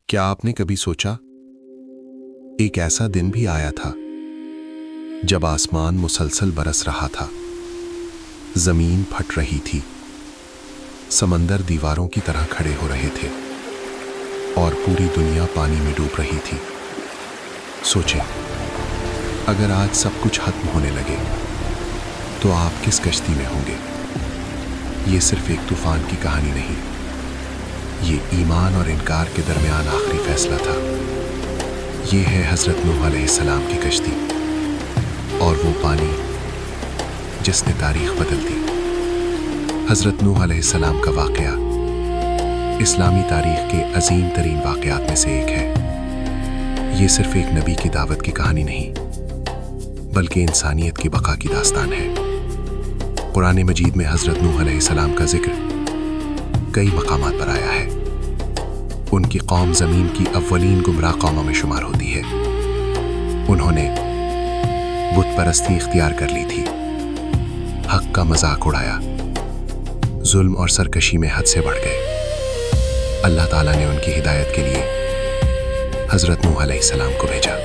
क्या आपने कभी सोचा, एक ऐसा दिन भी आया था जब आसमान मुसलसल बरस रहा था, जमीन फट रही थी, समंदर दीवारों की तरह खड़े हो रहे थे और पूरी दुनिया पानी में डूब रही थी। सोचें, अगर आज सब कुछ खत्म होने लगे तो आप किस कश्ती में होंगे? ये सिर्फ एक तूफान की कहानी नहीं, ये ईमान और इनकार के दरमियान आखिरी फैसला था। ये है हज़रत नूह अलैहिस्सलाम की कश्ती और वो पानी जिसने तारीख बदल दी। हज़रत नूह अलैहिस्सलाम का वाक़या इस्लामी तारीख के अजीम तरीन वाक़यात में से एक है। ये सिर्फ एक नबी की दावत की कहानी नहीं, बल्कि इंसानियत की बका की दास्तान है। कुरान मजीद में हज़रत नूह अलैहिस्सलाम का जिक्र कई मकामात पर आया है। उनकी कौम ज़मीन की अव्वलीन गुमराह कौमों में शुमार होती है। उन्होंने बुत परस्ती इख्तियार कर ली थी, हक का मजाक उड़ाया, जुल्म और सरकशी में हद से बढ़ गए। अल्लाह ताला ने उनकी हिदायत के लिए हज़रत नूह अलैहिस्सलाम को भेजा,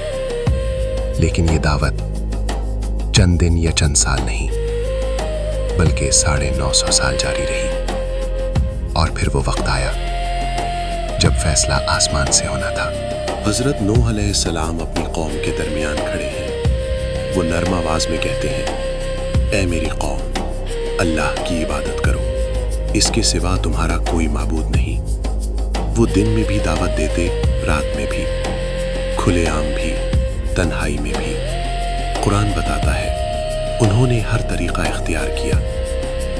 लेकिन ये दावत चंद दिन या चंद साल नहीं, बल्कि 950 साल जारी रही। और फिर वो वक्त आया जब फैसला आसमान से होना था। हज़रत नूह अलैहिस्सलाम अपनी कौम के दरमियान खड़े हैं। वो नर्म आवाज में कहते हैं, ऐ मेरी कौम, अल्लाह की इबादत करो, इसके सिवा तुम्हारा कोई माबूद नहीं। वो दिन में भी दावत देते, रात में भी, खुलेआम भी, तन्हाई में भी। कुरान बताता है उन्होंने हर तरीका इख्तियार किया,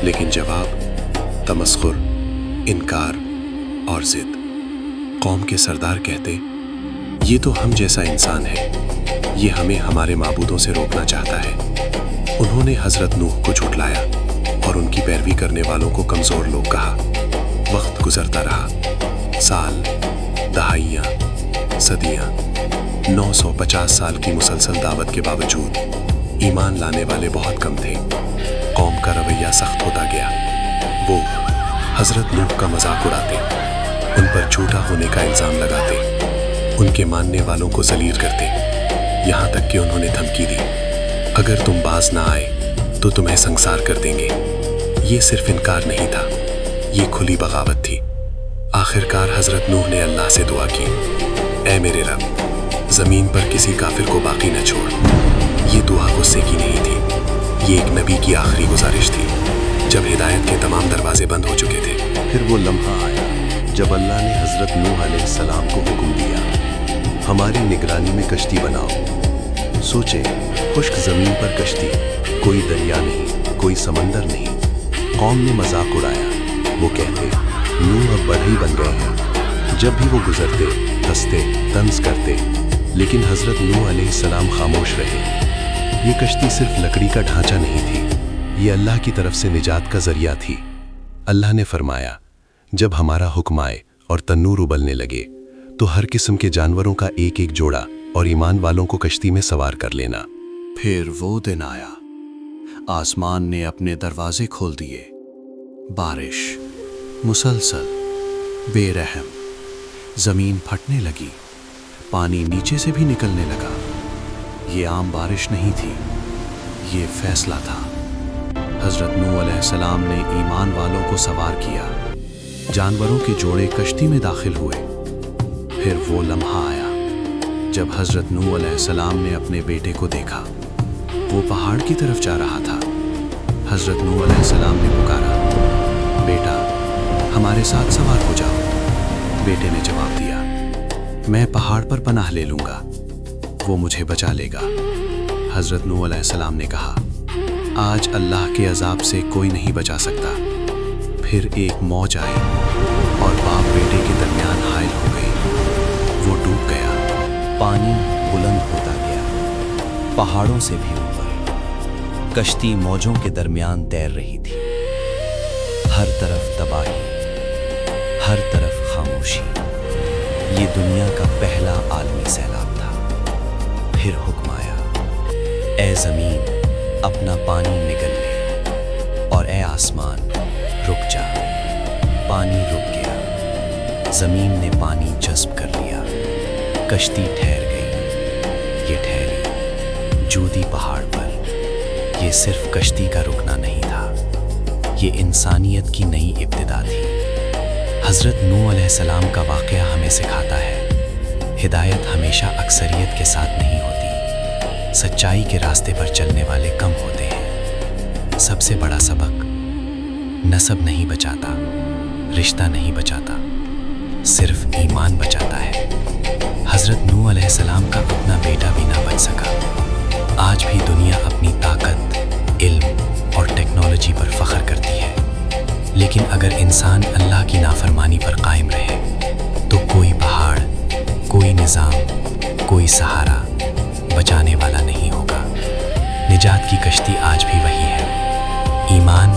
लेकिन जवाब तमस्खुर, इनकार और जिद। कौम के सरदार कहते, ये तो हम जैसा इंसान है, ये हमें हमारे माबूदों से रोकना चाहता है। उन्होंने हज़रत नूह को झुठलाया और उनकी पैरवी करने वालों को कमज़ोर लोग कहा। वक्त गुजरता रहा, साल, दहाइयाँ, सदियाँ। 950 साल की मुसलसल दावत के बावजूद ईमान लाने वाले बहुत कम थे। कौम का रवैया सख्त होता गया। वो हज़रत नूह का मजाक उड़ाते, उन पर झूठा होने का इल्ज़ाम लगाते, उनके मानने वालों को ज़लील करते, यहाँ तक कि उन्होंने धमकी दी, अगर तुम बाज ना आए तो तुम्हें संसार कर देंगे। ये सिर्फ इनकार नहीं था, ये खुली बगावत थी। आखिरकार हज़रत नूह ने अल्लाह से दुआ की, ऐ मेरे रब, ज़मीन पर किसी काफिर को बाकी न छोड़। ये दुआ गुस्से की नहीं थी, ये एक नबी की आखिरी गुजारिश थी, जब हिदायत के तमाम दरवाजे बंद हो चुके थे। फिर वो लम्हा आया जब अल्लाह ने हज़रत नूह अलैहिस्सलाम को हुक्म दिया, हमारी निगरानी में कश्ती बनाओ। सोचें, खुश्क ज़मीन पर कश्ती, कोई दरिया नहीं, कोई समंदर नहीं। कौम ने मजाक उड़ाया। वो कहते, नूह अब बढ़ई बन गए हैं। जब भी वो गुजरते, हंसते, तंज करते, लेकिन हज़रत नूह अलैहिस्सलाम खामोश रहे। ये कश्ती सिर्फ लकड़ी का ढांचा नहीं थी, ये अल्लाह की तरफ से निजात का जरिया थी। अल्लाह ने फरमाया, जब हमारा हुक्म आए और तन्नूर उबलने लगे तो हर किस्म के जानवरों का एक एक जोड़ा और ईमान वालों को कश्ती में सवार कर लेना। फिर वो दिन आया, आसमान ने अपने दरवाजे खोल दिए। बारिश मुसलसल, बेरहम, जमीन फटने लगी, पानी नीचे से भी निकलने लगा। ये आम बारिश नहीं थी, ये फैसला था। हज़रत नूह अलैहिस्सलाम ने ईमान वालों को सवार किया, जानवरों के जोड़े कश्ती में दाखिल हुए। फिर वो लम्हा आया जब हज़रत नूह अलैहिस्सलाम ने अपने बेटे को देखा। वो पहाड़ की तरफ जा रहा था। हज़रत नूह अलैहिस्सलाम ने पुकारा, बेटा, हमारे साथ सवार हो जाओ। बेटे ने जवाब दिया, मैं पहाड़ पर पनाह ले लूँगा, वो मुझे बचा लेगा। हज़रत नूह अलैहिस्सलाम ने कहा, आज अल्लाह के अजाब से कोई नहीं बचा सकता। फिर एक मौज आई और बाप बेटे के दरमियान हायल हो गई। वो डूब गया। पानी बुलंद होता गया, पहाड़ों से भी ऊपर। कश्ती मौजों के दरमियान तैर रही थी। हर तरफ तबाही, हर तरफ खामोशी। ये दुनिया का पहला आलमी सैलाब था। फिर हुक्म आया, ऐ ज़मीन, अपना पानी निगल ले, और ऐ आसमान, रुक जा। पानी रुक गया, जमीन ने पानी जज्ब कर लिया। کشتی ٹھہر گئی، یہ ٹھہری جودی پہاڑ پر۔ یہ صرف کشتی کا رکنا نہیں تھا، یہ انسانیت کی نئی ابتدا تھی۔ حضرت نوح علیہ السلام کا واقعہ ہمیں سکھاتا ہے، ہدایت ہمیشہ اکثریت کے ساتھ نہیں ہوتی، سچائی کے راستے پر چلنے والے کم ہوتے ہیں۔ سب سے بڑا سبق، نسب نہیں بچاتا، رشتہ نہیں بچاتا، صرف ایمان بچاتا ہے۔ حضرت نوح علیہ السلام کا اپنا بیٹا بھی نہ بچ سکا۔ آج بھی دنیا اپنی طاقت، علم اور ٹیکنالوجی پر فخر کرتی ہے، لیکن اگر انسان اللہ کی نافرمانی پر قائم رہے تو کوئی پہاڑ، کوئی نظام، کوئی سہارا بچانے والا نہیں ہوگا۔ نجات کی کشتی آج بھی وہی ہے، ایمان،